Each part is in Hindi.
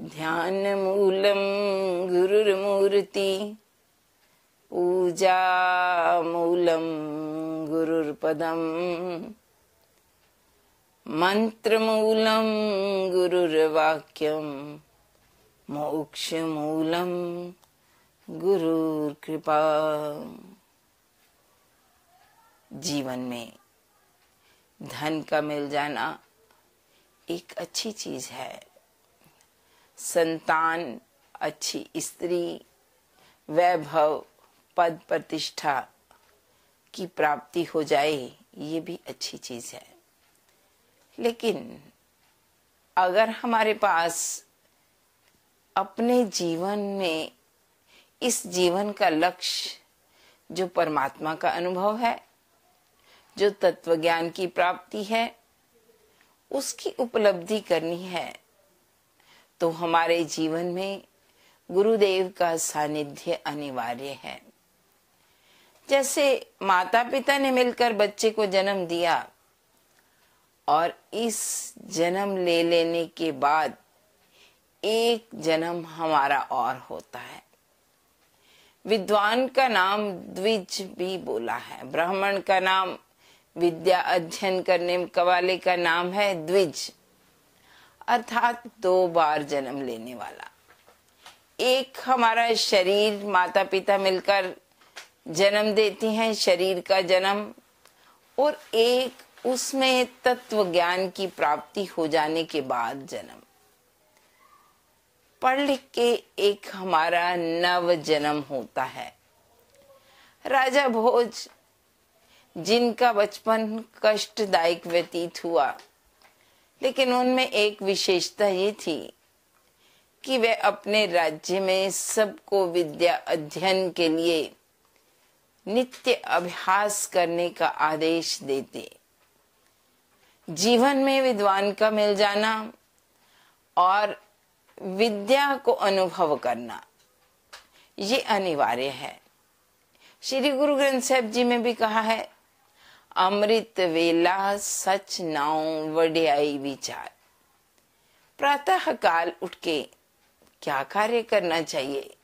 ध्यान मूलम गुरुर्मूर्ति, पूजा मूलम गुरुर्पदम, मंत्र मूलम गुरुर्वाक्यम, मोक्ष मूलम गुरुर्कृपा। जीवन में धन का मिल जाना एक अच्छी चीज है, संतान, अच्छी स्त्री, वैभव, पद प्रतिष्ठा की प्राप्ति हो जाए, ये भी अच्छी चीज है। लेकिन अगर हमारे पास अपने जीवन में इस जीवन का लक्ष्य जो परमात्मा का अनुभव है, जो तत्व ज्ञान की प्राप्ति है, उसकी उपलब्धि करनी है, तो हमारे जीवन में गुरुदेव का सानिध्य अनिवार्य है। जैसे माता पिता ने मिलकर बच्चे को जन्म दिया और इस जन्म ले लेने के बाद एक जन्म हमारा और होता है। विद्वान का नाम द्विज भी बोला है, ब्राह्मण का नाम, विद्या अध्ययन करने वाले का नाम है द्विज, अर्थात 2 बार जन्म लेने वाला। एक हमारा शरीर, माता पिता मिलकर जन्म देती हैं, शरीर का जन्म, और एक उसमें तत्व ज्ञान की प्राप्ति हो जाने के बाद जन्म। पढ़ लिख के एक हमारा नव जन्म होता है। राजा भोज, जिनका बचपन कष्टदायक व्यतीत हुआ, लेकिन उनमें एक विशेषता ये थी कि वे अपने राज्य में सबको विद्या अध्ययन के लिए नित्य अभ्यास करने का आदेश देते। जीवन में विद्वान का मिल जाना और विद्या को अनुभव करना, ये अनिवार्य है। श्री गुरु ग्रंथ साहिब जी में भी कहा है, अमृत वेला सच नाउ वड्याई विचार। प्रातः काल उठ के क्या कार्य करना चाहिए?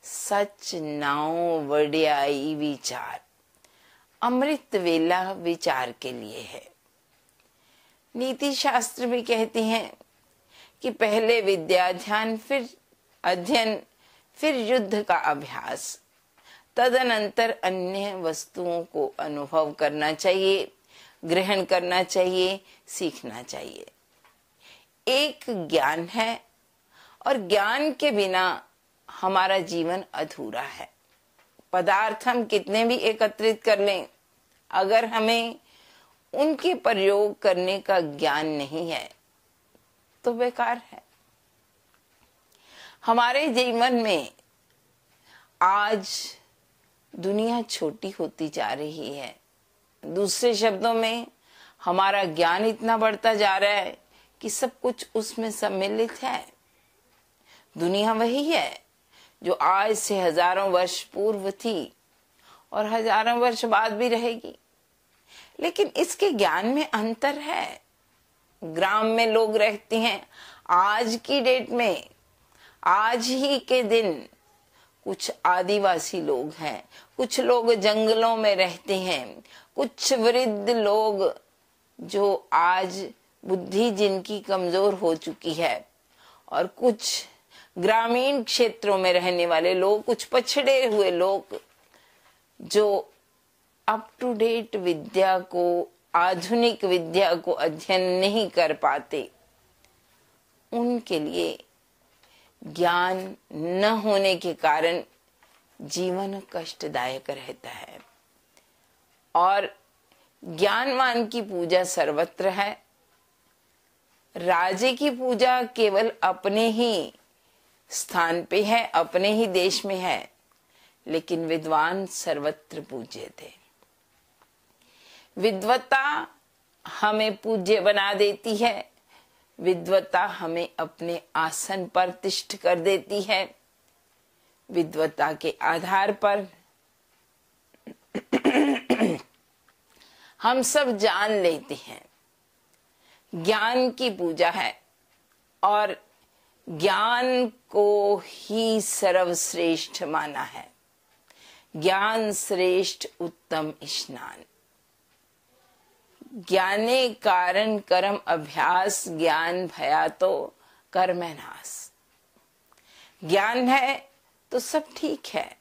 सच नाउ वड्याई विचार। अमृत वेला विचार के लिए है। नीति शास्त्र भी कहते हैं कि पहले विद्या ध्यान, फिर अध्ययन, फिर युद्ध का अभ्यास, तदनंतर अन्य वस्तुओं को अनुभव करना चाहिए, ग्रहण करना चाहिए, सीखना चाहिए। एक ज्ञान है और ज्ञान के बिना हमारा जीवन अधूरा है। पदार्थ हम कितने भी एकत्रित कर लें, अगर हमें उनके प्रयोग करने का ज्ञान नहीं है तो बेकार है। हमारे जीवन में आज दुनिया छोटी होती जा रही है। दूसरे शब्दों में, हमारा ज्ञान इतना बढ़ता जा रहा है कि सब कुछ उसमें सम्मिलित है। दुनिया वही है जो आज से हजारों वर्ष पूर्व थी और हजारों वर्ष बाद भी रहेगी, लेकिन इसके ज्ञान में अंतर है। ग्राम में लोग रहते हैं, आज की डेट में, आज ही के दिन कुछ आदिवासी लोग हैं, कुछ लोग जंगलों में रहते हैं, कुछ वृद्ध लोग जो आज बुद्धि जिनकी कमजोर हो चुकी है, और कुछ ग्रामीण क्षेत्रों में रहने वाले लोग, कुछ पछड़े हुए लोग जो अप टू डेट विद्या को, आधुनिक विद्या को अध्ययन नहीं कर पाते, उनके लिए ज्ञान न होने के कारण जीवन कष्टदायक रहता है। और ज्ञानवान की पूजा सर्वत्र है। राजे की पूजा केवल अपने ही स्थान पे है, अपने ही देश में है, लेकिन विद्वान सर्वत्र पूज्य थे। विद्वता हमें पूज्य बना देती है, विद्वता हमें अपने आसन पर तिष्ठ कर देती है। विद्वता के आधार पर हम सब जान लेते हैं। ज्ञान की पूजा है और ज्ञान को ही सर्वश्रेष्ठ माना है। ज्ञान श्रेष्ठ उत्तम स्नान। ज्ञाने कारण कर्म अभ्यास, ज्ञान भया तो कर्म नाश। ज्ञान है तो सब ठीक है,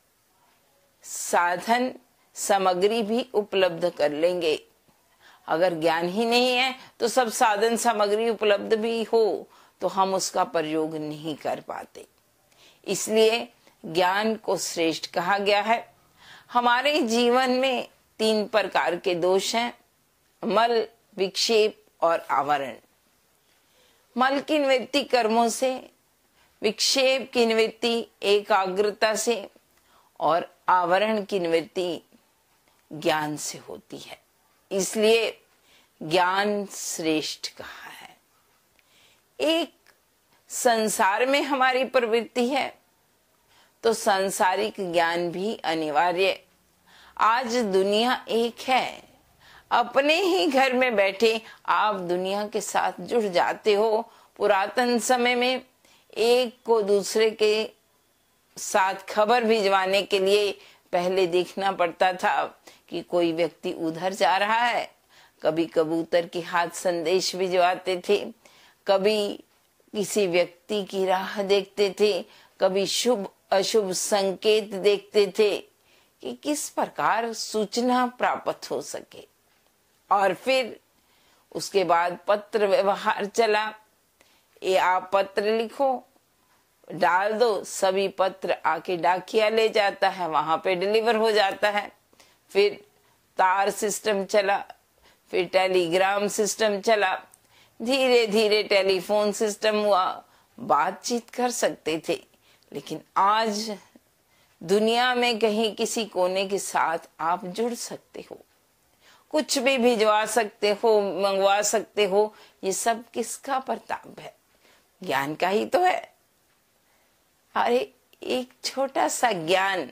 साधन सामग्री भी उपलब्ध कर लेंगे। अगर ज्ञान ही नहीं है तो सब साधन सामग्री उपलब्ध भी हो तो हम उसका प्रयोग नहीं कर पाते। इसलिए ज्ञान को श्रेष्ठ कहा गया है। हमारे जीवन में 3 प्रकार के दोष हैं, मल, विक्षेप और आवरण। मल की निवृत्ति कर्मों से, विक्षेप की निवृत्ति एकाग्रता से और आवरण की निवृत्ति ज्ञान से होती है। इसलिए ज्ञान श्रेष्ठ कहा है। एक संसार में हमारी प्रवृत्ति है तो सांसारिक ज्ञान भी अनिवार्य। आज दुनिया एक है, अपने ही घर में बैठे आप दुनिया के साथ जुड़ जाते हो। पुरातन समय में एक को दूसरे के साथ खबर भिजवाने के लिए पहले देखना पड़ता था कि कोई व्यक्ति उधर जा रहा है। कभी कबूतर के हाथ संदेश भिजवाते थे, कभी किसी व्यक्ति की राह देखते थे, कभी शुभ अशुभ संकेत देखते थे कि किस प्रकार सूचना प्राप्त हो सके। और फिर उसके बाद पत्र व्यवहार चला। ये आप पत्र लिखो, डाल दो, सभी पत्र आके डाकिया ले जाता है, वहां पे डिलीवर हो जाता है। फिर तार सिस्टम चला, फिर टेलीग्राम सिस्टम चला, धीरे धीरे टेलीफोन सिस्टम हुआ, बातचीत कर सकते थे। लेकिन आज दुनिया में कहीं किसी कोने के साथ आप जुड़ सकते हो, कुछ भी भिजवा सकते हो, मंगवा सकते हो। ये सब किसका प्रताप है? ज्ञान का ही तो है। अरे एक छोटा सा ज्ञान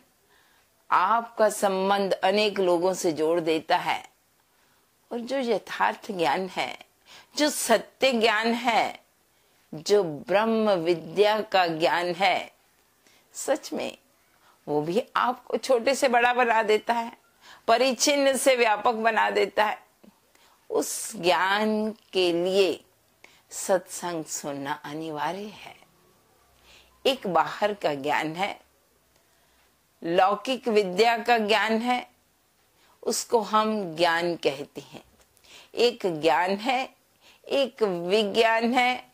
आपका संबंध अनेक लोगों से जोड़ देता है। और जो यथार्थ ज्ञान है, जो सत्य ज्ञान है, जो ब्रह्म विद्या का ज्ञान है, सच में वो भी आपको छोटे से बड़ा बना देता है, परिचिन्न से व्यापक बना देता है। उस ज्ञान के लिए सत्संग सुनना अनिवार्य है। एक बाहर का ज्ञान है, लौकिक विद्या का ज्ञान है, उसको हम ज्ञान कहते हैं। एक ज्ञान है, एक विज्ञान है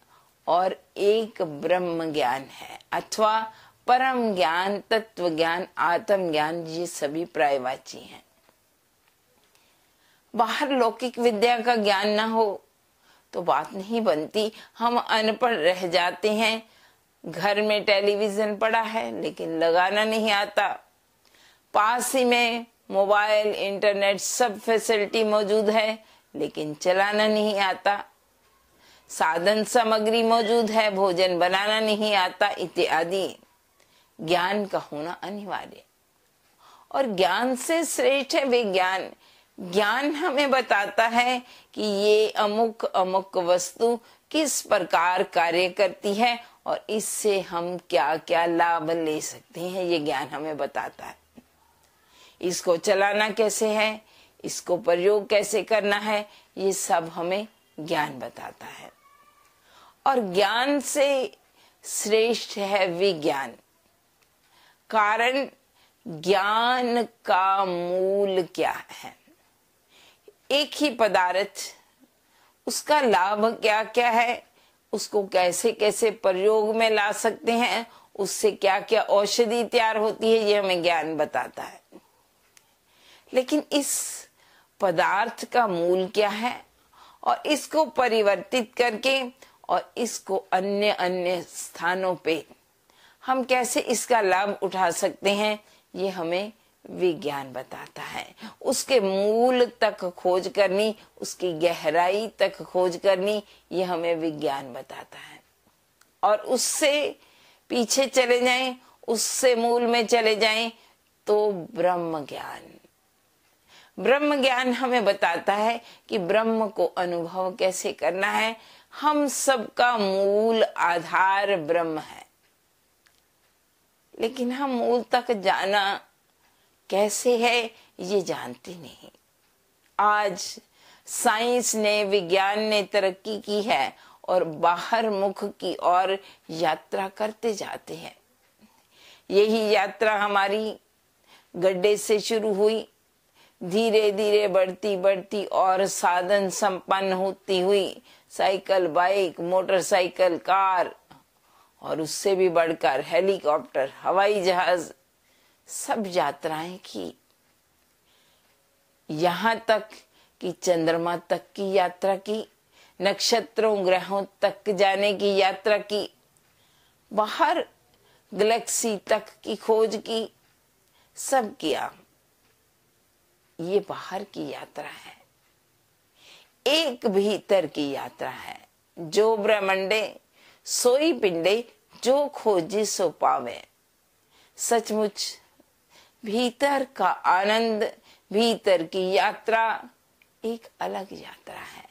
और एक ब्रह्म ज्ञान है, अथवा परम ज्ञान, तत्व ज्ञान, आत्म ज्ञान। ये सभी पर्यायवाची हैं। बाहर लौकिक विद्या का ज्ञान ना हो तो बात नहीं बनती। हम अनपढ़ रह जाते हैं। घर में टेलीविजन पड़ा है लेकिन लगाना नहीं आता, पास ही में मोबाइल, इंटरनेट, सब फैसिलिटी मौजूद है लेकिन चलाना नहीं आता, साधन सामग्री मौजूद है, भोजन बनाना नहीं आता, इत्यादि। ज्ञान का होना अनिवार्य। और ज्ञान से श्रेष्ठ है विज्ञान। ज्ञान हमें बताता है कि ये अमुक अमुक वस्तु किस प्रकार कार्य करती है और इससे हम क्या क्या लाभ ले सकते हैं, ये ज्ञान हमें बताता है। इसको चलाना कैसे है, इसको प्रयोग कैसे करना है, ये सब हमें ज्ञान बताता है। और ज्ञान से श्रेष्ठ है विज्ञान। कारण ज्ञान का मूल क्या है? एक ही पदार्थ, उसका लाभ क्या क्या है, उसको कैसे कैसे प्रयोग में ला सकते हैं, उससे क्या क्या औषधि तैयार होती है, ये हमें ज्ञान बताता है। लेकिन इस पदार्थ का मूल क्या है और इसको परिवर्तित करके और इसको अन्य अन्य स्थानों पे हम कैसे इसका लाभ उठा सकते हैं, ये हमें विज्ञान बताता है। उसके मूल तक खोज करनी, उसकी गहराई तक खोज करनी, ये हमें विज्ञान बताता है। और उससे पीछे चले जाएं, उससे मूल में चले जाएं तो ब्रह्म ज्ञान। ब्रह्म ज्ञान हमें बताता है कि ब्रह्म को अनुभव कैसे करना है, हम सबका मूल आधार ब्रह्म है, लेकिन हम मूल तक जाना कैसे है ये जानते नहीं। आज साइंस ने, विज्ञान ने तरक्की की है और बाहर मुख की ओर यात्रा करते जाते हैं। यही यात्रा हमारी गड्ढे से शुरू हुई, धीरे धीरे बढ़ती बढ़ती और साधन संपन्न होती हुई साइकिल, बाइक, मोटरसाइकिल, कार और उससे भी बढ़कर हेलीकॉप्टर, हवाई जहाज, सब यात्राएं की। यहाँ तक कि चंद्रमा तक की यात्रा की, नक्षत्रों ग्रहों तक जाने की यात्रा की, बाहर गैलेक्सी तक की खोज की, सब किया। ये बाहर की यात्रा है। एक भीतर की यात्रा है। जो ब्रह्मंडे सोई पिंडे, जो खोजी सो पावे। सचमुच भीतर का आनंद, भीतर की यात्रा एक अलग यात्रा है।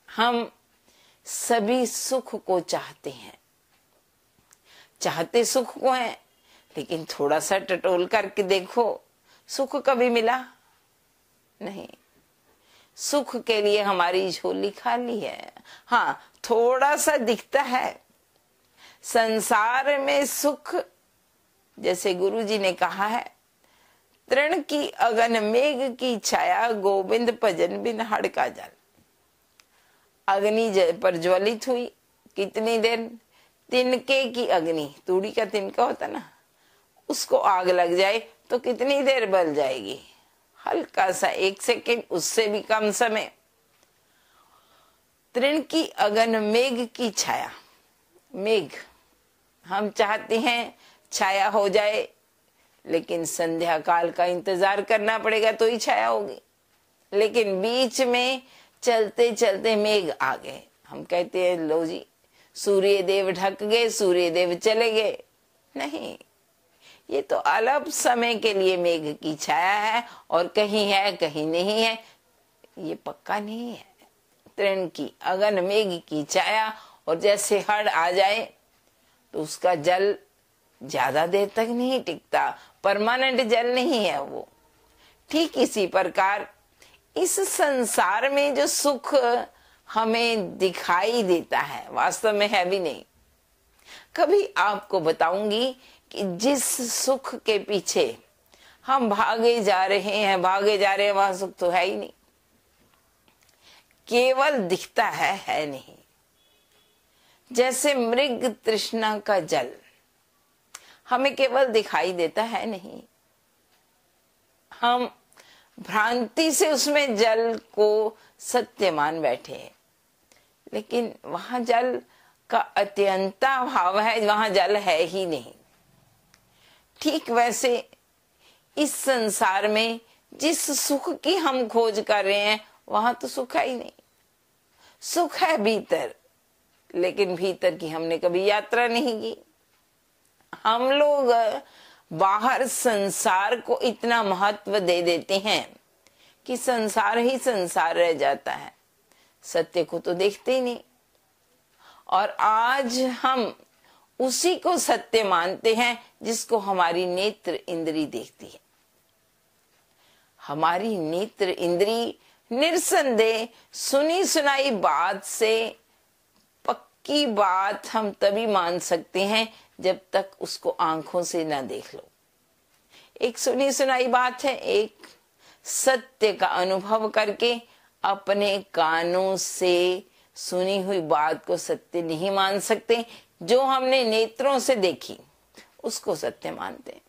हम सभी सुख को चाहते हैं, चाहते सुख को हैं, लेकिन थोड़ा सा टटोल करके देखो, सुख कभी मिला नहीं। सुख के लिए हमारी झोली खाली है। हाँ, थोड़ा सा दिखता है। संसार में सुख, जैसे गुरुजी ने कहा है, तृण की अगन मेघ की छाया, गोविंद भजन बिन हड़ का जल। अग्नि पर ज्वलित हुई, कितनी देर? तिनके की अग्नि, तूड़ी का तिनका होता ना, उसको आग लग जाए तो कितनी देर बल जाएगी? हल्का सा, 1 सेकेंड, उससे भी कम समय। तृण की अगन मेघ की छाया। मेघ हम चाहते हैं छाया हो जाए, लेकिन संध्या काल का इंतजार करना पड़ेगा तो ही छाया होगी। लेकिन बीच में चलते चलते मेघ आ गए। हम कहते हैं लो जी, सूर्य देव ढक गए, सूर्य देव चले गए। नहीं, ये तो अल्प समय के लिए मेघ की छाया है, और कहीं है कहीं नहीं है, ये पक्का नहीं है। तृण की अगन मेघ की छाया, और जैसे हड़ आ जाए तो उसका जल ज्यादा देर तक नहीं टिकता, परमानेंट जल नहीं है वो। ठीक इसी प्रकार इस संसार में जो सुख हमें दिखाई देता है, वास्तव में है भी नहीं। कभी आपको बताऊंगी कि जिस सुख के पीछे हम भागे जा रहे हैं, वहां सुख तो है ही नहीं, केवल दिखता है नहीं। जैसे मृग तृष्णा का जल हमें केवल दिखाई देता है नहीं, हम भ्रांति से उसमें जल को सत्य मान बैठे हैं, लेकिन वहां जल का अत्यंता भाव है, वहां जल है ही नहीं। ठीक वैसे इस संसार में जिस सुख की हम खोज कर रहे हैं, वहां तो सुख है ही नहीं। सुख है भीतर, लेकिन भीतर की हमने कभी यात्रा नहीं की। हम लोग बाहर संसार को इतना महत्व दे देते हैं कि संसार ही संसार रह जाता है, सत्य को तो देखते ही नहीं। और आज हम उसी को सत्य मानते हैं जिसको हमारी नेत्र इंद्री देखती है। हमारी नेत्र इंद्री निर्संदेह सुनी सुनाई बात से पक्की बात हम तभी मान सकते हैं जब तक उसको आंखों से ना देख लो। एक सुनी सुनाई बात है, एक सत्य का अनुभव करके अपने कानों से सुनी हुई बात को सत्य नहीं मान सकते। जो हमने नेत्रों से देखी उसको सत्य मानते।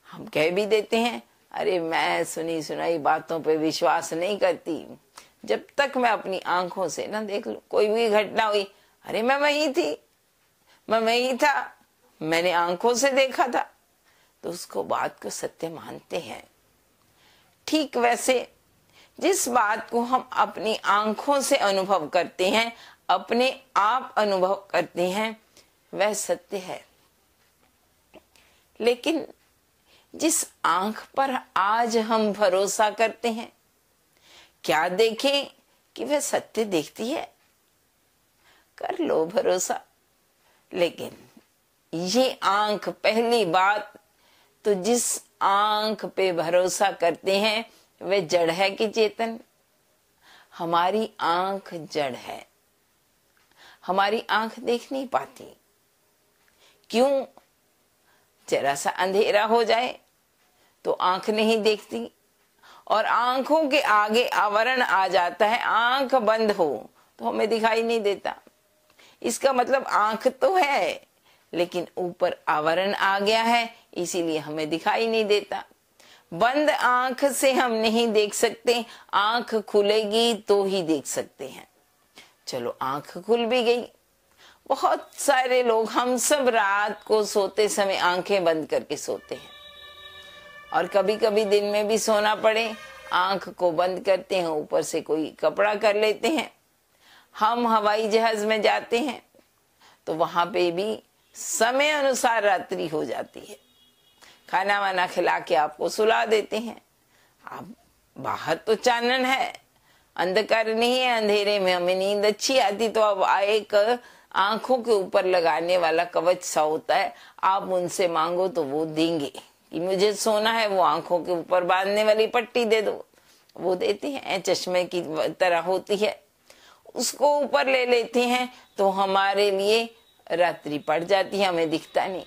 हम कह भी देते हैं, अरे मैं सुनी सुनाई बातों पे विश्वास नहीं करती जब तक मैं अपनी आंखों से ना देख लूं। कोई भी घटना हुई, अरे मैं वहीं थी, मैं वहीं था, मैंने आंखों से देखा था, तो उसको बात को सत्य मानते हैं। ठीक वैसे जिस बात को हम अपनी आंखों से अनुभव करते हैं, अपने आप अनुभव करते हैं, वह सत्य है। लेकिन जिस आंख पर आज हम भरोसा करते हैं, क्या देखें कि वह सत्य देखती है? कर लो भरोसा। लेकिन ये आंख, पहली बात तो जिस आंख पे भरोसा करते हैं वह जड़ है कि चेतन? हमारी आंख जड़ है, हमारी आंख देख नहीं पाती। क्यों? जरा सा अंधेरा हो जाए तो आंख नहीं देखती, और आंखों के आगे आवरण आ जाता है, आंख बंद हो तो हमें दिखाई नहीं देता। इसका मतलब आंख तो है लेकिन ऊपर आवरण आ गया है, इसीलिए हमें दिखाई नहीं देता। बंद आंख से हम नहीं देख सकते, आंख खुलेगी तो ही देख सकते हैं। चलो आंख खुल भी गई। बहुत सारे लोग, हम सब रात को सोते समय आंखें बंद करके सोते हैं, और कभी कभी दिन में भी सोना पड़े आंख को बंद करते हैं, ऊपर से कोई कपड़ा कर लेते हैं। हम हवाई जहाज में जाते हैं तो वहां पे भी समय अनुसार रात्रि हो जाती है, खाना वाना खिला के आपको सुला देते हैं। आप बाहर तो चानन है, अंधकार नहीं है, अंधेरे में हमें नींद अच्छी आती, तो अब एक आंखों के ऊपर लगाने वाला कवच सा होता है, आप उनसे मांगो तो वो देंगे कि मुझे सोना है, वो आंखों के ऊपर बांधने वाली पट्टी दे दो, वो देते हैं, चश्मे की तरह होती है, उसको ऊपर ले लेते हैं तो हमारे लिए रात्रि पड़ जाती है, हमें दिखता नहीं,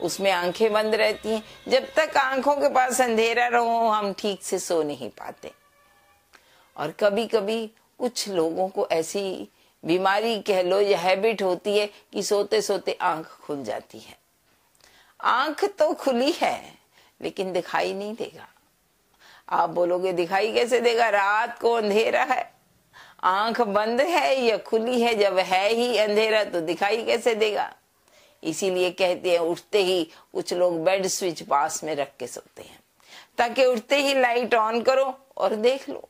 उसमें आंखें बंद रहती हैं। जब तक आंखों के पास अंधेरा रहो हम ठीक से सो नहीं पाते। और कभी कभी कुछ लोगों को ऐसी बीमारी कह लो या हैबिट होती है कि सोते सोते आंख खुल जाती है। आंख तो खुली है लेकिन दिखाई नहीं देगा। आप बोलोगे दिखाई कैसे देगा, रात को अंधेरा है, आंख बंद है या खुली है? जब है ही अंधेरा तो दिखाई कैसे देगा? इसीलिए कहते हैं उठते ही कुछ लोग बेड स्विच पास में रख के सोते हैं, ताकि उठते ही लाइट ऑन करो और देख लो।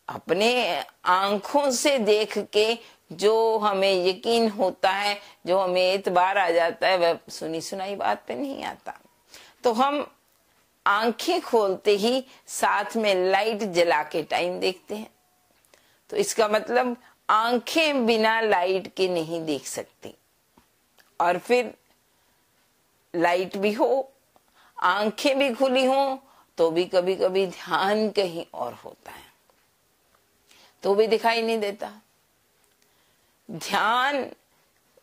अपने आंखों से देख के जो हमें यकीन होता है, जो हमें एतबार आ जाता है, वह सुनी सुनाई बात पे नहीं आता। तो हम आंखें खोलते ही साथ में लाइट जला के टाइम देखते हैं, तो इसका मतलब आंखें बिना लाइट के नहीं देख सकती। और फिर लाइट भी हो, आंखें भी खुली हो, तो भी कभी कभी ध्यान कहीं और होता है, तो भी दिखाई नहीं देता। ध्यान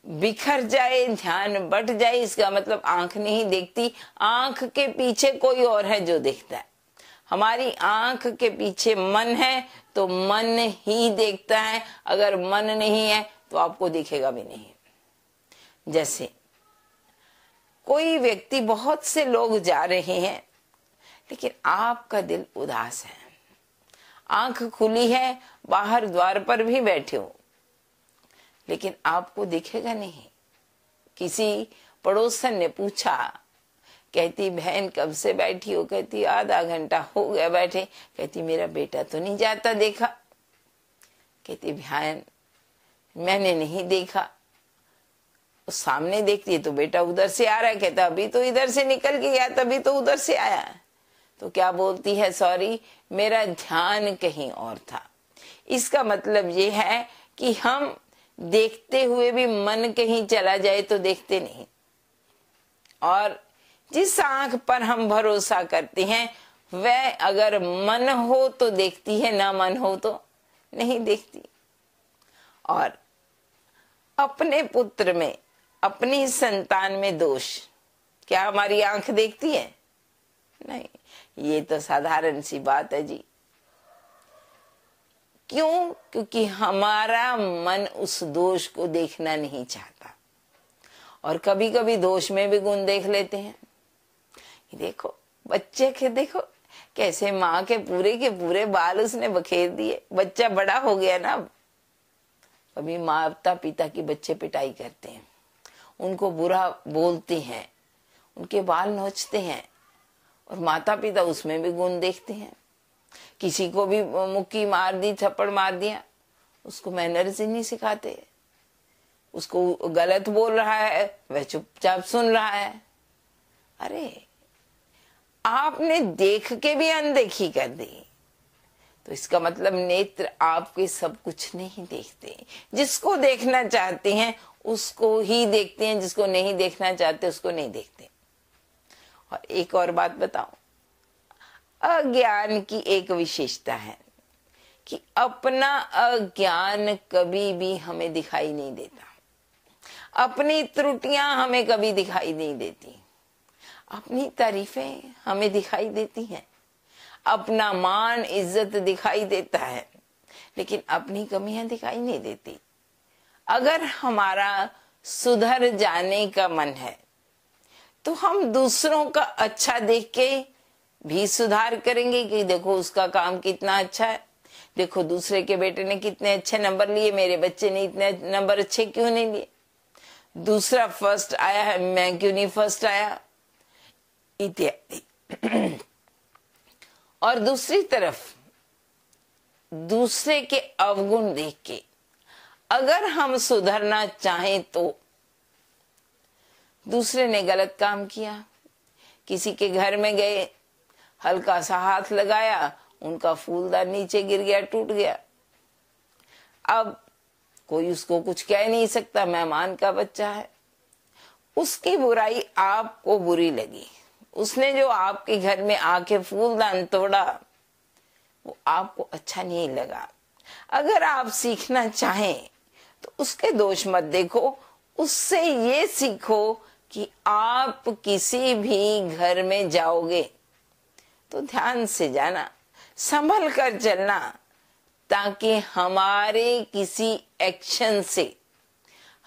बिखर जाए, ध्यान बट जाए, इसका मतलब आंख नहीं देखती, आंख के पीछे कोई और है जो देखता है। हमारी आंख के पीछे मन है तो मन ही देखता है, अगर मन नहीं है तो आपको दिखेगा भी नहीं। जैसे कोई व्यक्ति, बहुत से लोग जा रहे हैं लेकिन आपका दिल उदास है, आंख खुली है, बाहर द्वार पर भी बैठे हो, लेकिन आपको दिखेगा नहीं। किसी पड़ोसन ने पूछा, कहती बहन कब से बैठी हो? कहती आधा घंटा हो गया बैठे। कहती मेरा बेटा तो नहीं जाता देखा? कहती बहन मैंने नहीं देखा। उस सामने देखती है तो बेटा उधर से आ रहा है, कहता अभी तो इधर से निकल के गया, तभी तो उधर से आया। तो क्या बोलती है, सॉरी मेरा ध्यान कहीं और था। इसका मतलब ये है कि हम देखते हुए भी मन कहीं चला जाए तो देखते नहीं, और जिस आंख पर हम भरोसा करते हैं वह अगर मन हो तो देखती है, ना मन हो तो नहीं देखती। और अपने पुत्र में, अपनी संतान में दोष क्या हमारी आंख देखती है? नहीं, ये तो साधारण सी बात है जी। क्यों? क्योंकि हमारा मन उस दोष को देखना नहीं चाहता, और कभी कभी दोष में भी गुण देख लेते हैं। देखो बच्चे के, देखो कैसे माँ के पूरे बाल उसने बखेर दिए, बच्चा बड़ा हो गया ना। कभी माता पिता की बच्चे पिटाई करते हैं, उनको बुरा बोलते हैं, उनके बाल नोचते हैं, और माता पिता उसमें भी गुण देखते हैं। किसी को भी मुक्की मार दी, थप्पड़ मार दिया, उसको मैनर्स ही नहीं सिखाते, उसको गलत बोल रहा है वह चुपचाप सुन रहा है। अरे आपने देख के भी अनदेखी कर दी, तो इसका मतलब नेत्र आपके सब कुछ नहीं देखते। जिसको देखना चाहते हैं उसको ही देखते हैं, जिसको नहीं देखना चाहते उसको नहीं देखते। और एक और बात बताओ, अज्ञान की एक विशेषता है कि अपना अज्ञान कभी भी हमें दिखाई नहीं देता, अपनी त्रुटियां हमें कभी दिखाई नहीं देती, अपनी तारीफें हमें दिखाई देती हैं, अपना मान इज्जत दिखाई देता है, लेकिन अपनी कमियां दिखाई नहीं देती। अगर हमारा सुधर जाने का मन है तो हम दूसरों का अच्छा देख के भी सुधार करेंगे कि देखो उसका काम कितना अच्छा है, देखो दूसरे के बेटे ने कितने अच्छे नंबर लिए, मेरे बच्चे ने इतने नंबर अच्छे क्यों नहीं लिए, दूसरा फर्स्ट आया है मैं क्यों नहीं फर्स्ट आया, इत्यादि। और दूसरी तरफ दूसरे के अवगुण देख के अगर हम सुधरना चाहें तो दूसरे ने गलत काम किया, किसी के घर में गए, हल्का सा हाथ लगाया, उनका फूलदान नीचे गिर गया, टूट गया। अब कोई उसको कुछ कह नहीं सकता, मेहमान का बच्चा है, उसकी बुराई आपको बुरी लगी, उसने जो आपके घर में आके फूलदान तोड़ा वो आपको अच्छा नहीं लगा। अगर आप सीखना चाहें तो उसके दोष मत देखो, उससे ये सीखो कि आप किसी भी घर में जाओगे तो ध्यान से जाना, संभल कर चलना, ताकि हमारे किसी एक्शन से,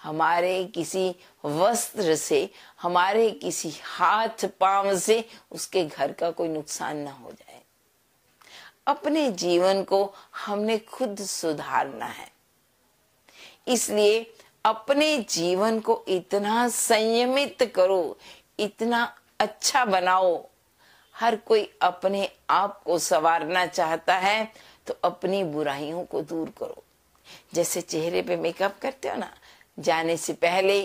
हमारे किसी वस्त्र से, हमारे किसी हाथ पांव से उसके घर का कोई नुकसान ना हो जाए। अपने जीवन को हमने खुद सुधारना है, इसलिए अपने जीवन को इतना संयमित करो, इतना अच्छा बनाओ। हर कोई अपने आप को संवारना चाहता है तो अपनी बुराइयों को दूर करो। जैसे चेहरे पे मेकअप करते हो ना, जाने से पहले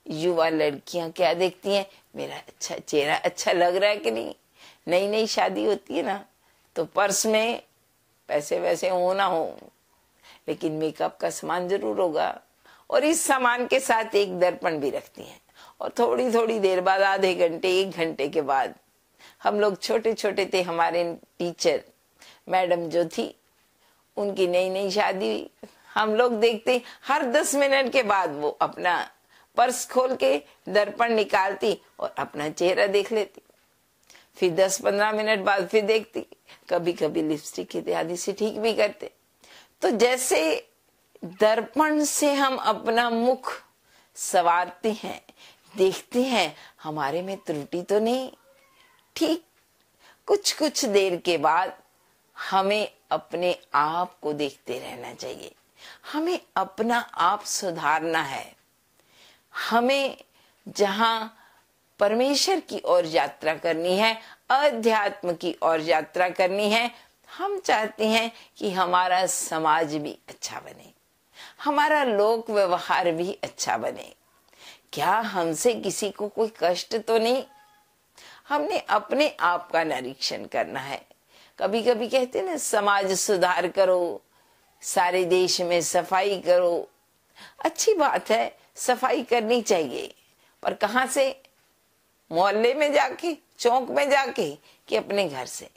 युवा लड़कियां क्या देखती हैं, मेरा अच्छा चेहरा अच्छा लग रहा है कि नहीं। नई नई शादी होती है ना तो पर्स में पैसे वैसे हो ना हो, लेकिन मेकअप का सामान जरूर होगा, और इस सामान के साथ एक दर्पण भी रखती हैं। और थोड़ी थोड़ी देर बाद, आधे घंटे 1 घंटे के बाद, हम लोग छोटे छोटे थे, हमारे टीचर मैडम जो थी उनकी नई नई शादी हुई, हम लोग देखते हर 10 मिनट के बाद वो अपना पर्स खोल के दर्पण निकालती और अपना चेहरा देख लेती, फिर 10-15 मिनट बाद फिर देखती, कभी कभी लिपस्टिक इत्यादि से ठीक भी करते। तो जैसे दर्पण से हम अपना मुख संवारते हैं, देखते हैं हमारे में त्रुटि तो नहीं, ठीक कुछ कुछ देर के बाद हमें अपने आप को देखते रहना चाहिए। हमें अपना आप सुधारना है। हमें जहां परमेश्वर की ओर यात्रा करनी है, अध्यात्म की ओर यात्रा करनी है, हम चाहते हैं कि हमारा समाज भी अच्छा बने, हमारा लोक व्यवहार भी अच्छा बने। क्या हमसे किसी को कोई कष्ट तो नहीं? हमने अपने आप का निरीक्षण करना है। कभी कभी कहते ना, समाज सुधार करो, सारे देश में सफाई करो। अच्छी बात है, सफाई करनी चाहिए, पर कहां से? मोहल्ले में जाके, चौक में जाके, कि अपने घर से?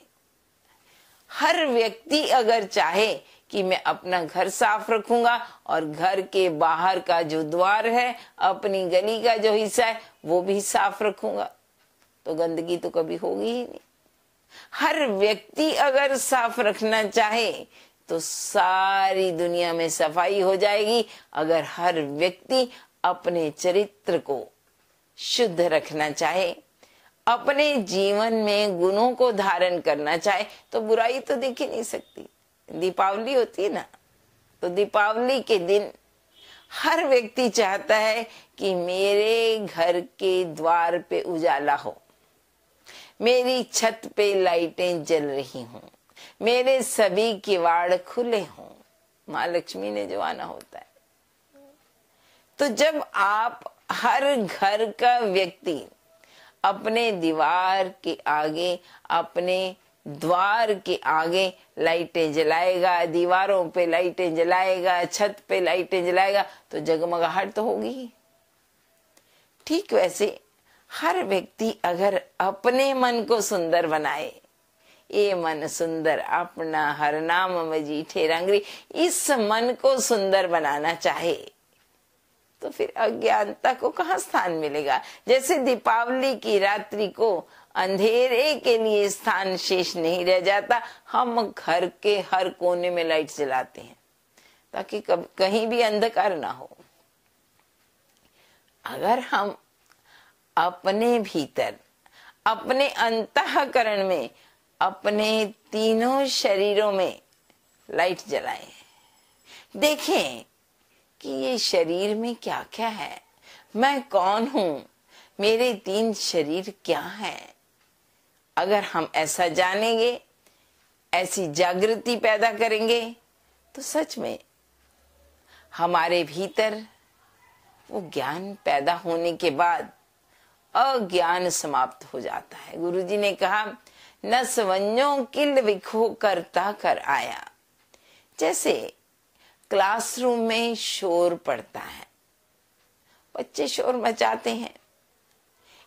हर व्यक्ति अगर चाहे कि मैं अपना घर साफ रखूंगा और घर के बाहर का जो द्वार है, अपनी गली का जो हिस्सा है वो भी साफ रखूंगा, तो गंदगी तो कभी होगी ही नहीं। हर व्यक्ति अगर साफ रखना चाहे तो सारी दुनिया में सफाई हो जाएगी। अगर हर व्यक्ति अपने चरित्र को शुद्ध रखना चाहे, अपने जीवन में गुणों को धारण करना चाहे, तो बुराई तो दिख ही नहीं सकती। दीपावली होती है ना, तो दीपावली के दिन हर व्यक्ति चाहता है कि मेरे घर के द्वार पे उजाला हो, मेरी छत पे लाइटें जल रही हों, मेरे सभी किवाड़ खुले हों, माँ लक्ष्मी ने जो आना होता है। तो जब आप हर घर का व्यक्ति अपने दीवार के आगे, अपने द्वार के आगे लाइटें जलाएगा, दीवारों पे लाइटें जलाएगा, छत पे लाइटें जलाएगा, तो जगमगाहट तो होगी ही। ठीक वैसे हर व्यक्ति अगर अपने मन को सुंदर बनाए, ये मन सुंदर अपना हर नाम मजीठे रंगरी, इस मन को सुंदर बनाना चाहे तो फिर अज्ञानता को कहाँ स्थान मिलेगा। जैसे दीपावली की रात्रि को अंधेरे के लिए स्थान शेष नहीं रह जाता, हम घर के हर कोने में लाइट जलाते हैं ताकि कहीं भी अंधकार ना हो। अगर हम अपने भीतर, अपने अंतःकरण में, अपने तीनों शरीरों में लाइट जलाएं, देखें कि ये शरीर में क्या क्या है, मैं कौन हूं, मेरे 3 शरीर क्या हैं। अगर हम ऐसा जानेंगे, ऐसी जागृति पैदा करेंगे, तो सच में हमारे भीतर वो ज्ञान पैदा होने के बाद अज्ञान समाप्त हो जाता है। गुरुजी ने कहा, न सवन्यो किल विखो करता कर आया। जैसे क्लासरूम में शोर पड़ता है, बच्चे शोर मचाते हैं,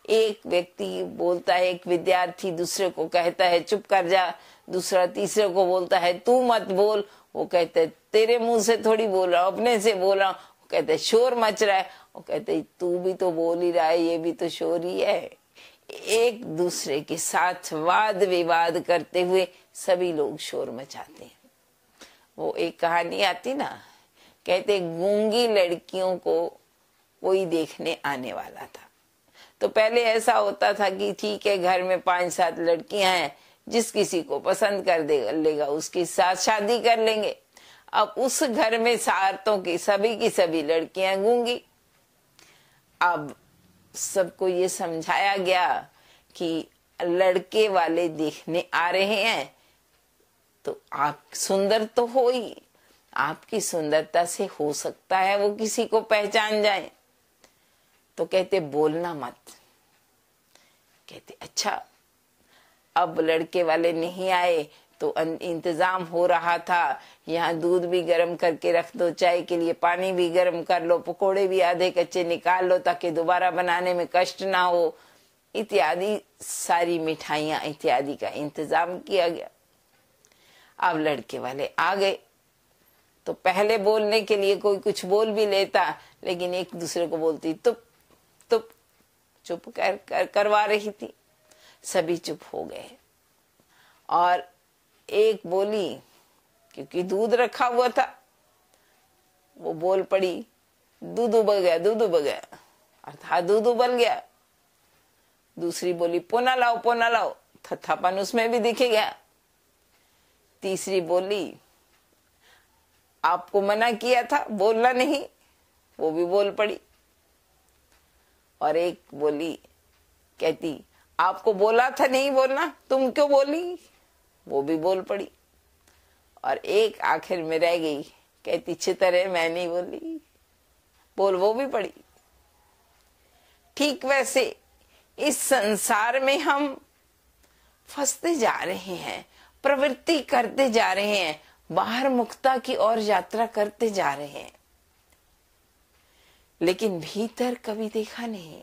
एक व्यक्ति बोलता है, एक विद्यार्थी दूसरे को कहता है चुप कर जा, दूसरा तीसरे को बोलता है तू मत बोल, वो कहते है तेरे मुंह से थोड़ी बोल रहा हूं, अपने से बोल रहा हूं, वो कहते है शोर मच रहा है, वो कहते तू भी तो बोल ही रहा है, ये भी तो शोर ही है। एक दूसरे के साथ वाद विवाद करते हुए सभी लोग शोर मचाते हैं। वो एक कहानी आती ना, कहते गूंगी लड़कियों को कोई देखने आने वाला था। तो पहले ऐसा होता था कि ठीक है, घर में 5-7 लड़कियां हैं, जिस किसी को पसंद कर लेगा उसके साथ शादी कर लेंगे। अब उस घर में सारतों की सभी लड़कियां गूंगी। अब सबको ये समझाया गया कि लड़के वाले देखने आ रहे हैं तो आप सुंदर तो हो ही, आपकी सुंदरता से हो सकता है वो किसी को पहचान जाए। तो कहते बोलना मत। कहते अच्छा। अब लड़के वाले नहीं आए तो इंतजाम हो रहा था, यहाँ दूध भी गर्म करके रख दो, चाय के लिए पानी भी गर्म कर लो, पकोड़े भी आधे कच्चे निकाल लो ताकि दोबारा बनाने में कष्ट ना हो, इत्यादि सारी मिठाइयां इत्यादि का इंतजाम किया गया। अब लड़के वाले आ गए तो पहले बोलने के लिए कोई कुछ बोल भी लेता, लेकिन एक दूसरे को बोलती तुप तुप, चुप करवा रही थी। सभी चुप हो गए और एक बोली, क्योंकि दूध रखा हुआ था, वो बोल पड़ी दूध उबल गया, दूध उबल गया, अर्थात दूध उबल गया। दूसरी बोली पोना लाओ, थथापन उसमें भी दिखेगा। तीसरी बोली आपको मना किया था, बोलना नहीं, वो भी बोल पड़ी। और एक बोली कहती आपको बोला था नहीं बोलना, तुम क्यों बोली, वो भी बोल पड़ी। और एक आखिर में रह गई, कहती छितर है मैं नहीं बोली, बोल वो भी पड़ी। ठीक वैसे इस संसार में हम फंसते जा रहे हैं, प्रवृत्ति करते जा रहे हैं, बाहर मुक्ता की ओर यात्रा करते जा रहे हैं, लेकिन भीतर कभी देखा नहीं,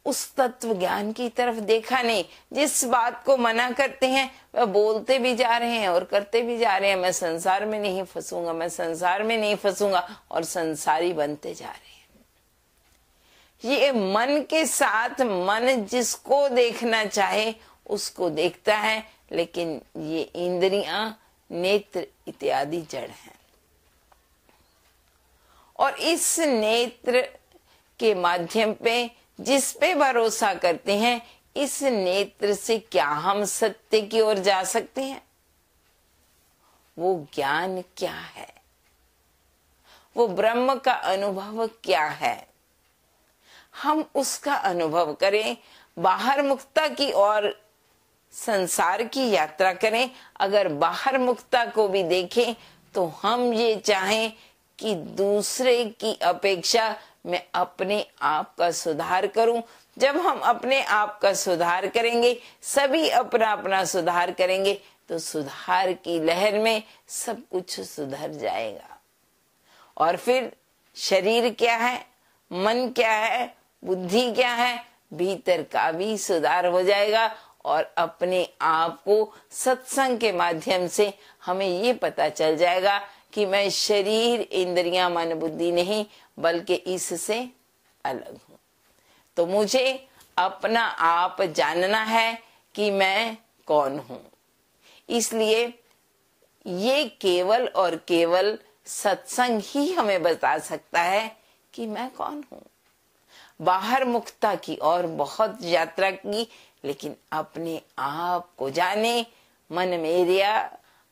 उस तत्व ज्ञान की तरफ देखा नहीं। जिस बात को मना करते हैं वह बोलते भी जा रहे हैं और करते भी जा रहे हैं, मैं संसार में नहीं फंसूंगा, मैं संसार में नहीं फंसूंगा, और संसारी बनते जा रहे हैं। ये मन के साथ मन जिसको देखना चाहे उसको देखता है, लेकिन ये इंद्रियां, नेत्र इत्यादि जड़ हैं। और इस नेत्र के माध्यम पे जिस पे भरोसा करते हैं, इस नेत्र से क्या हम सत्य की ओर जा सकते हैं? वो ज्ञान क्या है, वो ब्रह्म का अनुभव क्या है, हम उसका अनुभव करें, बाहर मुक्ता की ओर संसार की यात्रा करें। अगर बाहर मुक्ता को भी देखें तो हम ये चाहें कि दूसरे की अपेक्षा मैं अपने आप का सुधार करूं। जब हम अपने आप का सुधार करेंगे, सभी अपना अपना सुधार करेंगे, तो सुधार की लहर में सब कुछ सुधर जाएगा। और फिर शरीर क्या है, मन क्या है, बुद्धि क्या है, भीतर का भी सुधार हो जाएगा। और अपने आप को सत्संग के माध्यम से हमें ये पता चल जाएगा कि मैं शरीर, इंद्रियां, मन, बुद्धि नहीं बल्कि इससे अलग हूं। तो मुझे अपना आप जानना है कि मैं कौन हूं। इसलिए ये केवल और केवल सत्संग ही हमें बता सकता है कि मैं कौन हूं। बाहर मुक्ता की और बहुत यात्रा की, लेकिन अपने आप को जाने। मन मेरिया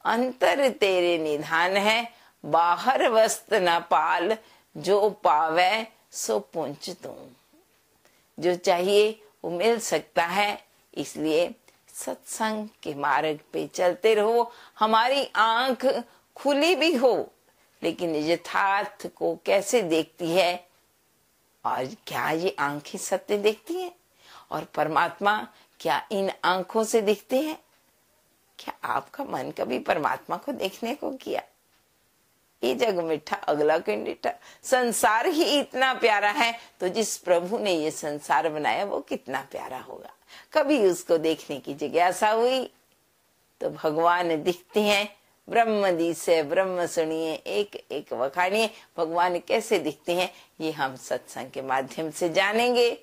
अंतर तेरे निधान है, बाहर वस्त्र न पाल, जो पावे सो पूंछ तू। जो चाहिए वो मिल सकता है। इसलिए सत्संग के मार्ग पे चलते रहो। हमारी आंख खुली भी हो, लेकिन यथार्थ को कैसे देखती है, और क्या ये आंखें सत्य देखती हैं, और परमात्मा क्या इन आंखों से दिखते हैं? क्या आपका मन कभी परमात्मा को देखने को किया? ये जग मिठा अगला कोई मीठा, संसार ही इतना प्यारा है, तो जिस प्रभु ने ये संसार बनाया वो कितना प्यारा होगा। कभी उसको देखने की जिज्ञासा हुई? तो भगवान दिखते हैं। ब्रह्म दी से ब्रह्म सुनिए, एक एक वखानिए। भगवान कैसे दिखते हैं ये हम सत्संग के माध्यम से जानेंगे।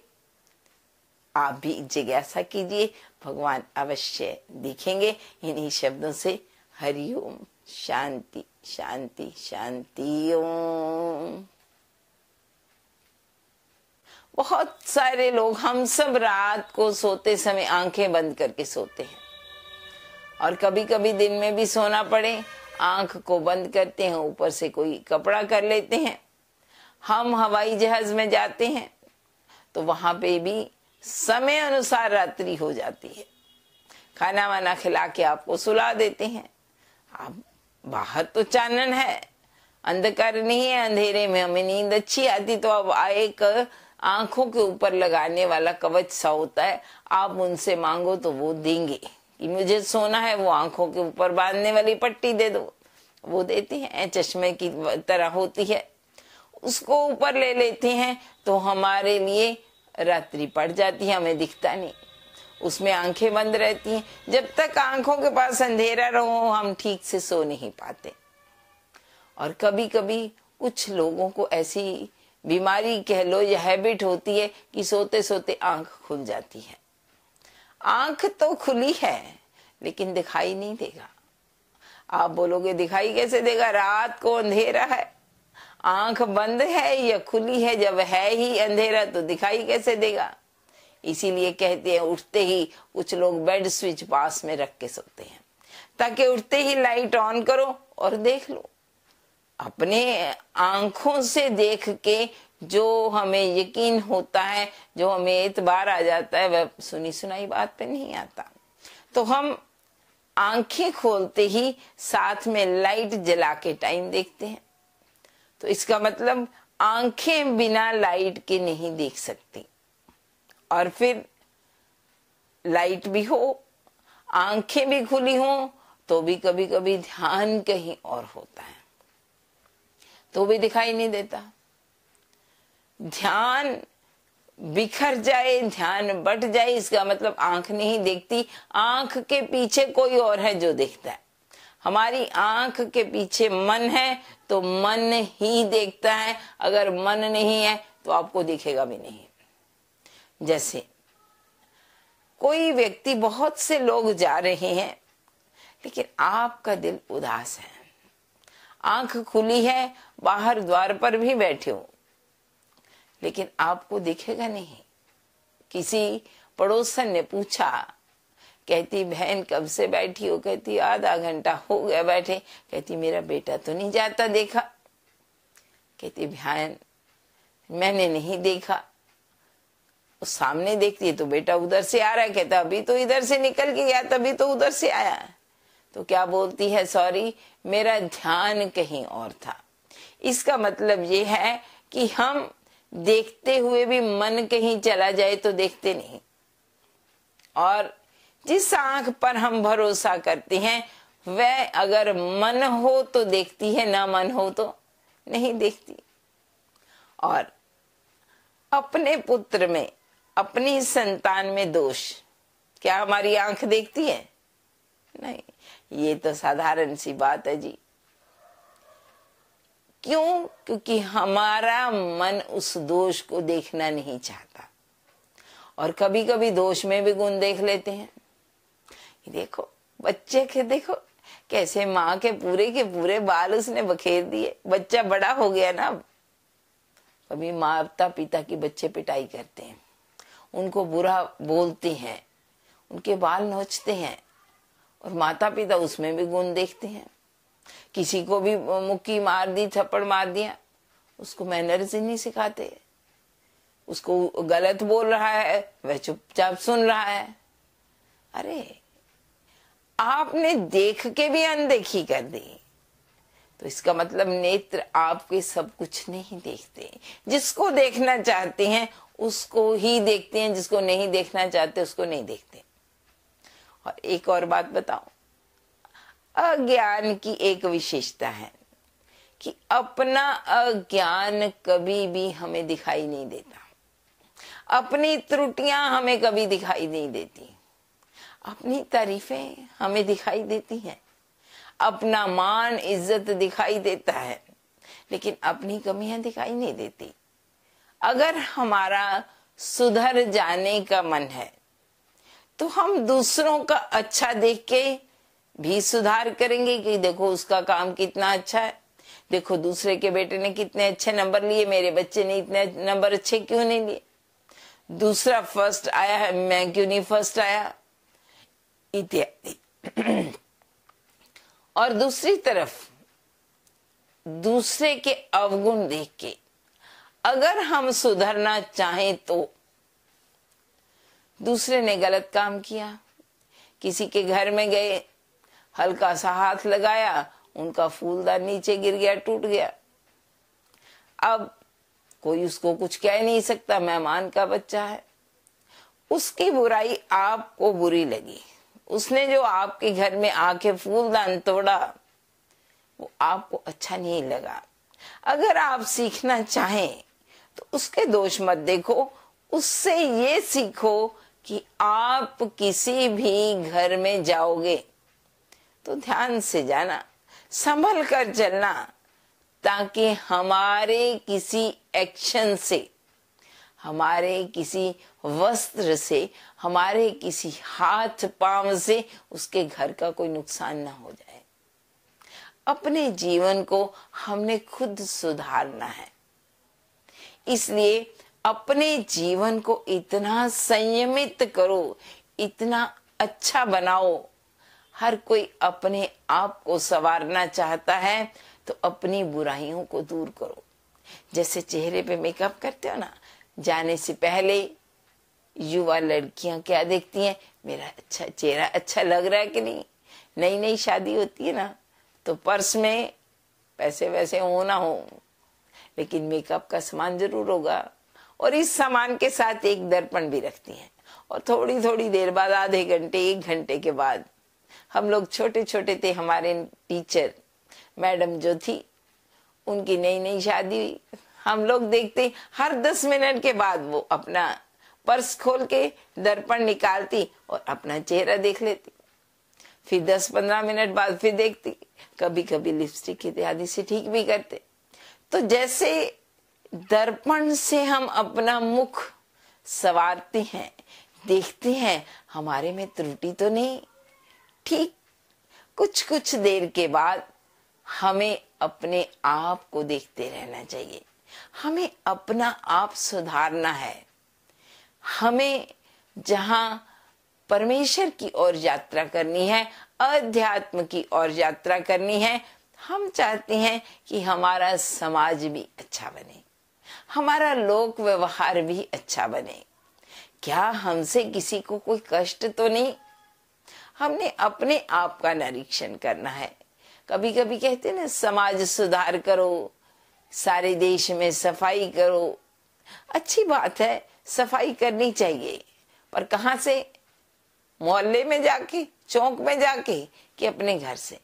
आप भी जिज्ञासा कीजिए, भगवान अवश्य दिखेंगे। इन्हीं शब्दों से हरिओम, शांति शांति शांति ओम। बहुत सारे लोग, हम सब रात को सोते समय आंखें बंद करके सोते हैं, और कभी कभी दिन में भी सोना पड़े, आंख को बंद करते हैं, ऊपर से कोई कपड़ा कर लेते हैं। हम हवाई जहाज में जाते हैं तो वहां पे भी समय अनुसार रात्रि हो जाती है। खाना वाना खिला के आपको सुला देते हैं। आप बाहर तो चानन है, अंधकार नहीं है, अंधेरे में हमें नींद अच्छी आती, तो अब एक आंखों के ऊपर लगाने वाला कवच सा होता है, आप उनसे मांगो तो वो देंगे कि मुझे सोना है, वो आंखों के ऊपर बांधने वाली पट्टी दे दो, वो देते हैं। चश्मे की तरह होती है, उसको ऊपर ले लेते हैं तो हमारे लिए रात्रि पड़ जाती है, हमें दिखता नहीं, उसमें आंखें बंद रहती हैं। जब तक आंखों के पास अंधेरा रहो हम ठीक से सो नहीं पाते। और कभी कभी कुछ लोगों को ऐसी बीमारी कह लो या हैबिट होती है कि सोते सोते आंख खुल जाती है। आंख तो खुली है लेकिन दिखाई नहीं देगा। आप बोलोगे दिखाई कैसे देगा, रात को अंधेरा है, आंख बंद है या खुली है, जब है ही अंधेरा तो दिखाई कैसे देगा। इसीलिए कहते हैं उठते ही कुछ लोग बेड स्विच पास में रख के सोते हैं, ताकि उठते ही लाइट ऑन करो और देख लो। अपने आंखों से देख के जो हमें यकीन होता है, जो हमें एतबार आ जाता है, वह सुनी सुनाई बात पे नहीं आता। तो हम आंखें खोलते ही साथ में लाइट जला के टाइम देखते हैं। तो इसका मतलब आंखें बिना लाइट के नहीं देख सकती। और फिर लाइट भी हो, आंखें भी खुली हो, तो भी कभी कभी ध्यान कहीं और होता है, तो भी दिखाई नहीं देता। ध्यान बिखर जाए, ध्यान बट जाए, इसका मतलब आंख नहीं देखती, आंख के पीछे कोई और है जो देखता है। हमारी आंख के पीछे मन है तो मन ही देखता है। अगर मन नहीं है तो आपको दिखेगा भी नहीं। जैसे कोई व्यक्ति, बहुत से लोग जा रहे हैं लेकिन आपका दिल उदास है, आंख खुली है, बाहर द्वार पर भी बैठे हो, लेकिन आपको दिखेगा नहीं। किसी पड़ोसन ने पूछा, कहती बहन कब से बैठी हो? कहती आधा घंटा हो गया बैठे। कहती मेरा बेटा तो नहीं जाता देखा। कहती बहन मैंने नहीं देखा। सामने देखती है तो बेटा उधर से आ रहा है। कहता अभी तो इधर से निकल के गया, तभी तो उधर से आया। तो क्या बोलती है, सॉरी मेरा ध्यान कहीं और था। इसका मतलब ये है कि हम देखते हुए भी मन कहीं चला जाए तो देखते नहीं, और जिस आंख पर हम भरोसा करते हैं वह अगर मन हो तो देखती है, ना मन हो तो नहीं देखती। और अपने पुत्र में, अपनी संतान में दोष क्या हमारी आंख देखती है? नहीं। ये तो साधारण सी बात है जी। क्यों? क्योंकि हमारा मन उस दोष को देखना नहीं चाहता। और कभी कभी दोष में भी गुण देख लेते हैं। देखो बच्चे के, देखो कैसे माँ के पूरे बाल उसने बखेर दिए। बच्चा बड़ा हो गया ना। कभी माता पिता की बच्चे पिटाई करते हैं, उनको बुरा बोलते हैं, उनके बाल नोचते हैं, और माता पिता उसमें भी गुण देखते हैं। किसी को भी मुक्की मार दी, थप्पड़ मार दिया, उसको मैनर्स ही नहीं सिखाते। उसको गलत बोल रहा है, वह चुपचाप सुन रहा है। अरे आपने देख के भी अनदेखी कर दी, तो इसका मतलब नेत्र आपके सब कुछ नहीं देखते। जिसको देखना चाहते हैं उसको ही देखते हैं, जिसको नहीं देखना चाहते उसको नहीं देखते। और एक और बात बताओ, अज्ञान की एक विशेषता है कि अपना अज्ञान कभी भी हमें दिखाई नहीं देता। अपनी त्रुटियां हमें कभी दिखाई नहीं देती। अपनी तारीफें हमें दिखाई देती हैं, अपना मान इज्जत दिखाई देता है, लेकिन अपनी कमियां दिखाई नहीं देती। अगर हमारा सुधर जाने का मन है तो हम दूसरों का अच्छा देख के भी सुधार करेंगे कि देखो उसका काम कितना अच्छा है, देखो दूसरे के बेटे ने कितने अच्छे नंबर लिए, मेरे बच्चे ने इतने नंबर अच्छे क्यों नहीं लिए, दूसरा फर्स्ट आया है मैं क्यों नहीं फर्स्ट आया, इत्यादि। और दूसरी तरफ दूसरे के अवगुण देख के अगर हम सुधरना चाहें तो, दूसरे ने गलत काम किया, किसी के घर में गए, हल्का सा हाथ लगाया, उनका फूलदान नीचे गिर गया, टूट गया। अब कोई उसको कुछ कह नहीं सकता, मेहमान का बच्चा है। उसकी बुराई आपको बुरी लगी, उसने जो आपके घर में आके फूलदान तोड़ा वो आपको अच्छा नहीं लगा। अगर आप सीखना चाहें तो उसके दोष मत देखो, उससे ये सीखो कि आप किसी भी घर में जाओगे तो ध्यान से जाना, संभल कर चलना, ताकि हमारे किसी एक्शन से, हमारे किसी वस्त्र से, हमारे किसी हाथ पांव से उसके घर का कोई नुकसान ना हो जाए। अपने जीवन को हमने खुद सुधारना है, इसलिए अपने जीवन को इतना संयमित करो, इतना अच्छा बनाओ। हर कोई अपने आप को संवारना चाहता है तो अपनी बुराइयों को दूर करो। जैसे चेहरे पे मेकअप करते हो ना, जाने से पहले युवा लड़कियां क्या देखती हैं, मेरा अच्छा चेहरा अच्छा लग रहा है कि नहीं। नई नई शादी होती है ना, तो पर्स में पैसे वैसे हो ना हो, लेकिन मेकअप का सामान जरूर होगा, और इस सामान के साथ एक दर्पण भी रखती हैं। और थोड़ी थोड़ी देर बाद, आधे घंटे 1 घंटे के बाद, हम लोग छोटे छोटे थे, हमारे टीचर मैडम जो थी, उनकी नई नई शादी हुई, हम लोग देखते हर 10 मिनट के बाद वो अपना पर्स खोल के दर्पण निकालती और अपना चेहरा देख लेती। फिर 10-15 मिनट बाद फिर देखती, कभी कभी लिपस्टिक इत्यादि से ठीक भी करते। तो जैसे दर्पण से हम अपना मुख संवारते हैं, देखते हैं हमारे में त्रुटि तो नहीं, ठीक कुछ कुछ देर के बाद हमें अपने आप को देखते रहना चाहिए। हमें अपना आप सुधारना है। हमें जहां परमेश्वर की ओर यात्रा करनी है, अध्यात्म की ओर यात्रा करनी है, हम चाहते हैं कि हमारा समाज भी अच्छा बने, हमारा लोक व्यवहार भी अच्छा बने। क्या हमसे किसी को कोई कष्ट तो नहीं? हमने अपने आप का निरीक्षण करना है। कभी कभी कहते हैं ना, समाज सुधार करो, सारे देश में सफाई करो। अच्छी बात है, सफाई करनी चाहिए, पर कहां से? मोहल्ले में जाके, चौक में जाके, कि अपने घर से।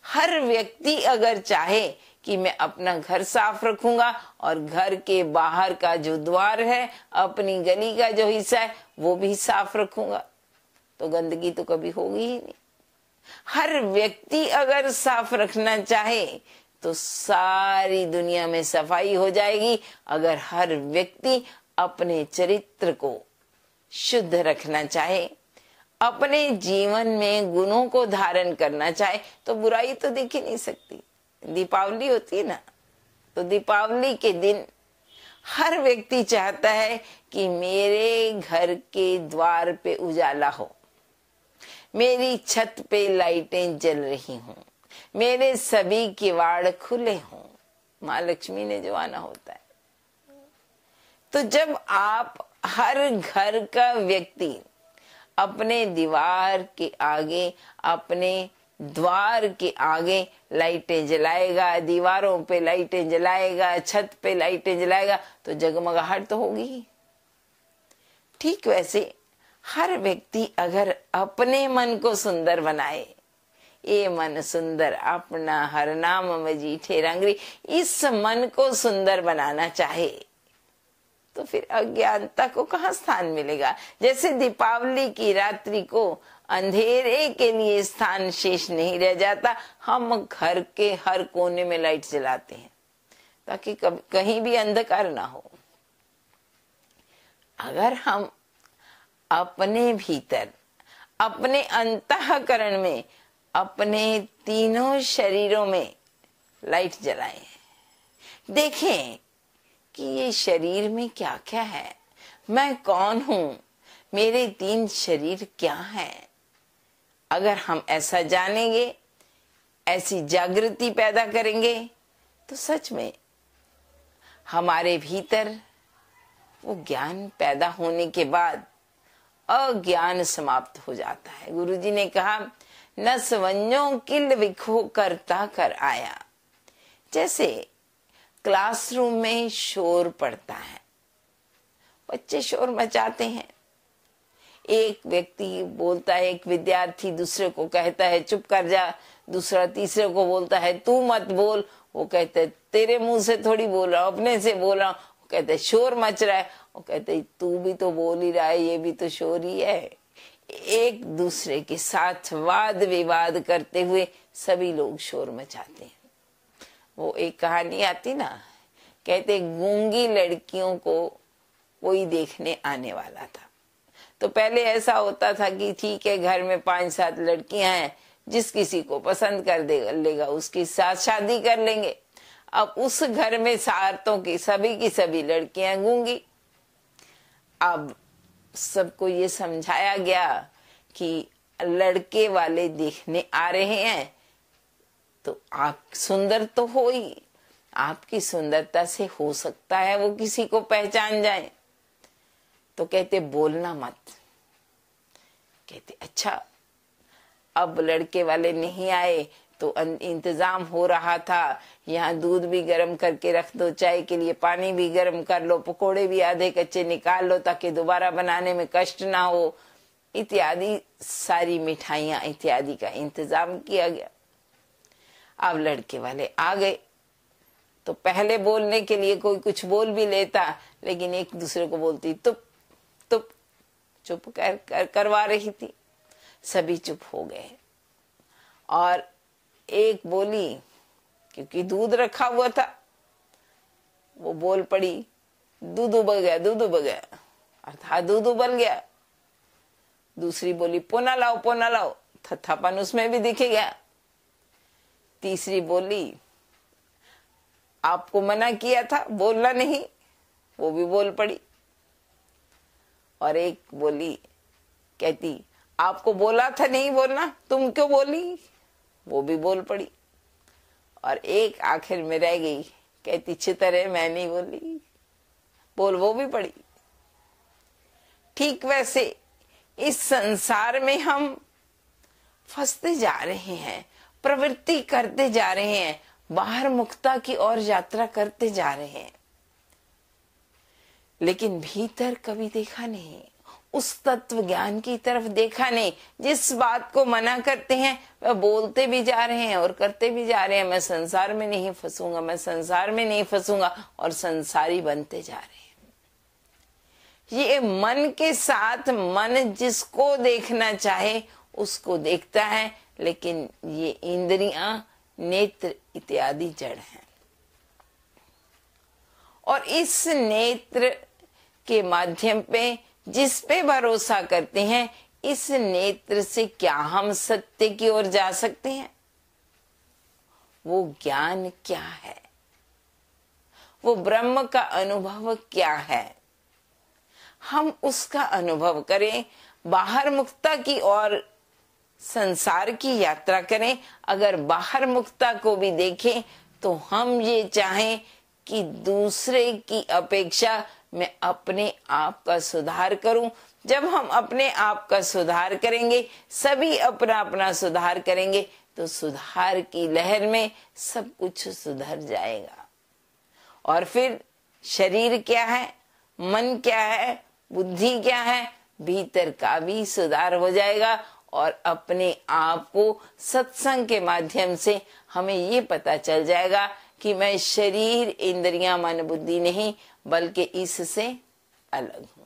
हर व्यक्ति अगर चाहे कि मैं अपना घर साफ रखूंगा और घर के बाहर का जो द्वार है, अपनी गली का जो हिस्सा है, वो भी साफ रखूंगा, तो गंदगी तो कभी होगी ही नहीं। हर व्यक्ति अगर साफ रखना चाहे तो सारी दुनिया में सफाई हो जाएगी। अगर हर व्यक्ति अपने चरित्र को शुद्ध रखना चाहे, अपने जीवन में गुणों को धारण करना चाहे, तो बुराई तो दिख ही नहीं सकती। दीपावली होती है ना, तो दीपावली के दिन हर व्यक्ति चाहता है कि मेरे घर के द्वार पे उजाला हो, मेरी छत पे लाइटें जल रही हों, मेरे सभी किवाड़ खुले हों, माँ लक्ष्मी ने जो आना होता है। तो जब आप हर घर का व्यक्ति अपने दीवार के आगे, अपने द्वार के आगे लाइटें जलाएगा, दीवारों पे लाइटें जलाएगा, छत पे लाइटें जलाएगा, तो जगमगाहट तो होगी ही। ठीक वैसे हर व्यक्ति अगर अपने मन को सुंदर बनाए, ये मन सुंदर अपना हर नाम मजीठे रंगरी, इस मन को सुंदर बनाना चाहे, तो फिर अज्ञानता को कहाँ स्थान मिलेगा। जैसे दीपावली की रात्रि को अंधेरे के लिए स्थान शेष नहीं रह जाता, हम घर के हर कोने में लाइट जलाते हैं ताकि कहीं भी अंधकार ना हो। अगर हम अपने भीतर, अपने अंतःकरण में, अपने तीनों शरीरों में लाइट जलाएं, देखें कि ये शरीर में क्या क्या है, मैं कौन हूं, मेरे 3 शरीर क्या हैं। अगर हम ऐसा जानेंगे, ऐसी जागृति पैदा करेंगे, तो सच में हमारे भीतर वो ज्ञान पैदा होने के बाद अज्ञान समाप्त हो जाता है। गुरुजी ने कहा, न सवन्यों किल विखो करता कर आया। जैसे क्लासरूम में शोर पड़ता है, बच्चे शोर मचाते हैं, एक व्यक्ति बोलता है, एक विद्यार्थी दूसरे को कहता है चुप कर जा, दूसरा तीसरे को बोलता है तू मत बोल, वो कहते है तेरे मुंह से थोड़ी बोल रहा हूं, अपने से बोल रहा हूं, वो कहते शोर मच रहा है, वो कहते तू भी तो बोल ही रहा है, ये भी तो शोर ही है। एक दूसरे के साथ वाद विवाद करते हुए सभी लोग शोर मचाते हैं। वो एक कहानी आती ना, कहते गूंगी लड़कियों को कोई देखने आने वाला था। तो पहले ऐसा होता था कि ठीक है, घर में 5-7 लड़कियां हैं, जिस किसी को पसंद कर लेगा उसके साथ शादी कर लेंगे। अब उस घर में सारतों की सभी लड़कियां गूंगी। अब सबको ये समझाया गया कि लड़के वाले देखने आ रहे हैं, तो आप सुंदर तो हो ही, आपकी सुंदरता से हो सकता है वो किसी को पहचान जाए। तो कहते बोलना मत। कहते अच्छा। अब लड़के वाले नहीं आए तो इंतजाम हो रहा था, यहाँ दूध भी गर्म करके रख दो, चाय के लिए पानी भी गर्म कर लो, पकोड़े भी आधे कच्चे निकाल लो ताकि दोबारा बनाने में कष्ट ना हो, इत्यादि सारी मिठाइयां इत्यादि का इंतजाम किया गया। अब लड़के वाले आ गए तो पहले बोलने के लिए कोई कुछ बोल भी लेता, लेकिन एक दूसरे को बोलती तुप तुप, चुप करवा रही थी। सभी चुप हो गए और एक बोली, क्योंकि दूध रखा हुआ था, वो बोल पड़ी दूध उबल गया, दूध उबल गया, अर्थात दूध उबल गया। दूसरी बोली पोना लाओ, थथापन उसमें भी दिखेगा। तीसरी बोली आपको मना किया था, बोलना नहीं, वो भी बोल पड़ी। और एक बोली कहती आपको बोला था नहीं बोलना, तुम क्यों बोली, वो भी बोल पड़ी। और एक आखिर में रह गई, कहती छितर है मैं नहीं बोली, बोल वो भी पड़ी। ठीक वैसे इस संसार में हम फंसते जा रहे हैं, प्रवृत्ति करते जा रहे हैं, बाहर मुक्ता की ओर यात्रा करते जा रहे हैं, लेकिन भीतर कभी देखा नहीं, उस तत्व ज्ञान की तरफ देखा नहीं। जिस बात को मना करते हैं वह बोलते भी जा रहे हैं और करते भी जा रहे हैं, मैं संसार में नहीं फंसूंगा, मैं संसार में नहीं फंसूंगा, और संसारी बनते जा रहे हैं। ये मन के साथ मन जिसको देखना चाहे उसको देखता है, लेकिन ये इंद्रियां, नेत्र इत्यादि जड़ हैं। और इस नेत्र के माध्यम पे जिस पे भरोसा करते हैं, इस नेत्र से क्या हम सत्य की ओर जा सकते हैं? वो ज्ञान क्या है? वो ब्रह्म का अनुभव क्या है? हम उसका अनुभव करें, बाहर मुक्ता की ओर संसार की यात्रा करें। अगर बाहर मुक्ता को भी देखें तो हम ये चाहें कि दूसरे की अपेक्षा मैं अपने आप का सुधार करूं। जब हम अपने आप का सुधार करेंगे, सभी अपना अपना सुधार करेंगे, तो सुधार की लहर में सब कुछ सुधर जाएगा। और फिर शरीर क्या है, मन क्या है, बुद्धि क्या है, भीतर का भी सुधार हो जाएगा। और अपने आप को सत्संग के माध्यम से हमें ये पता चल जाएगा कि मैं शरीर, इंद्रियां, मन, बुद्धि नहीं, बल्कि इससे अलग हूं।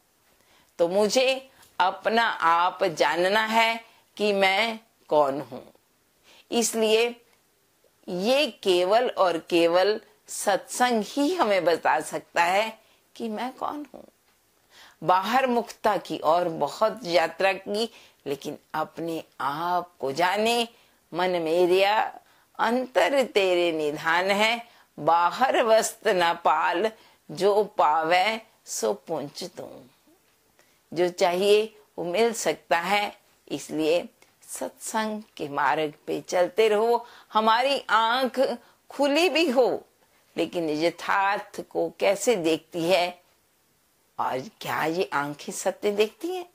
तो मुझे अपना आप जानना है कि मैं कौन हूं। इसलिए ये केवल और केवल सत्संग ही हमें बता सकता है कि मैं कौन हूं। बाहर मुक्ता की और बहुत यात्रा की, लेकिन अपने आप को जाने। मन मेरिया अंतर तेरे निधान है, बाहर वस्त न पाल, जो पावे सो पूंछ तू। जो चाहिए वो मिल सकता है। इसलिए सत्संग के मार्ग पे चलते रहो। हमारी आंख खुली भी हो, लेकिन यथार्थ को कैसे देखती है, और क्या ये आंखें सत्य देखती हैं?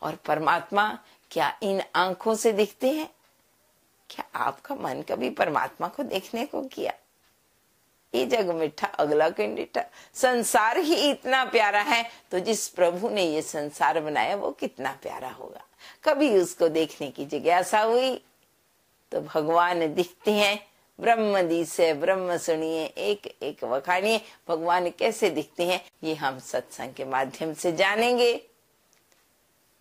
और परमात्मा क्या इन आंखों से दिखते हैं? क्या आपका मन कभी परमात्मा को देखने को किया? ये जग मिठा अगला कोई डिठा। संसार ही इतना प्यारा है, तो जिस प्रभु ने ये संसार बनाया वो कितना प्यारा होगा। कभी उसको देखने की जिज्ञासा हुई? तो भगवान दिखते हैं। ब्रह्म दिसे ब्रह्म सुनिए, एक एक वखानिए। भगवान कैसे दिखते हैं ये हम सत्संग के माध्यम से जानेंगे।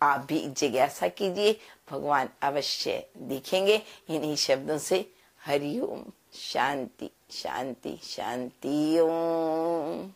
आप भी जिज्ञासा कीजिए, भगवान अवश्य दिखेंगे। इन्हीं शब्दों से हरिओम, शांति शांति शांति ओम।